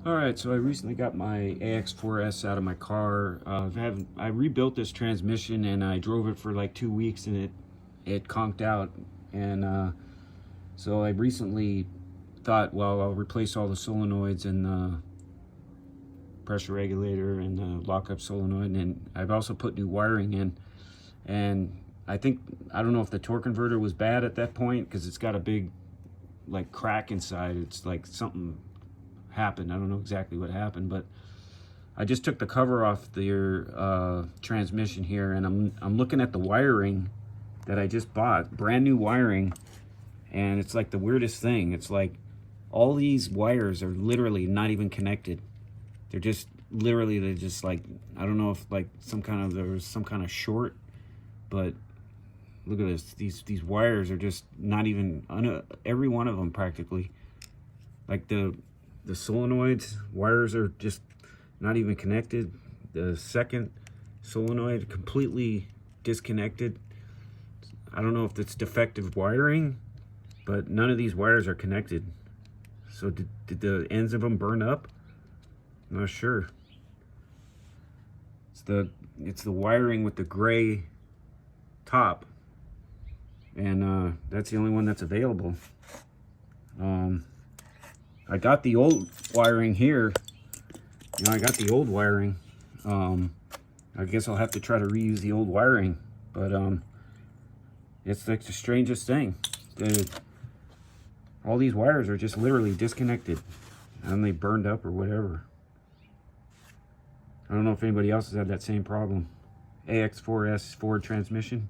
Alright, so I recently got my AX4S out of my car. I rebuilt this transmission and I drove it for like 2 weeks and it conked out. And so I recently thought, well, I'll replace all the solenoids and the pressure regulator and the lockup solenoid. And I've also put new wiring in. And I don't know if the torque converter was bad at that point because it's got a big like crack inside. It's like something happened. I don't know exactly what happened, but I just took the cover off the transmission here, and I'm looking at the wiring that I just bought, brand new wiring, and it's like the weirdest thing. It's like all these wires are literally not even connected. They're just like, I don't know if like there was some kind of short, but look at this. These wires are just not even, every one of them practically. Like the solenoids wires are just not even connected. The second solenoid completely disconnected. I don't know if it's defective wiring, but none of these wires are connected. So did the ends of them burn up? I'm not sure. It's the wiring with the gray top, and that's the only one that's available. I got the old wiring here. I got the old wiring. I guess I'll have to try to reuse the old wiring, but it's like the strangest thing. All these wires are just literally disconnected, and they burned up or whatever. I don't know if anybody else has had that same problem. AX4S Ford transmission.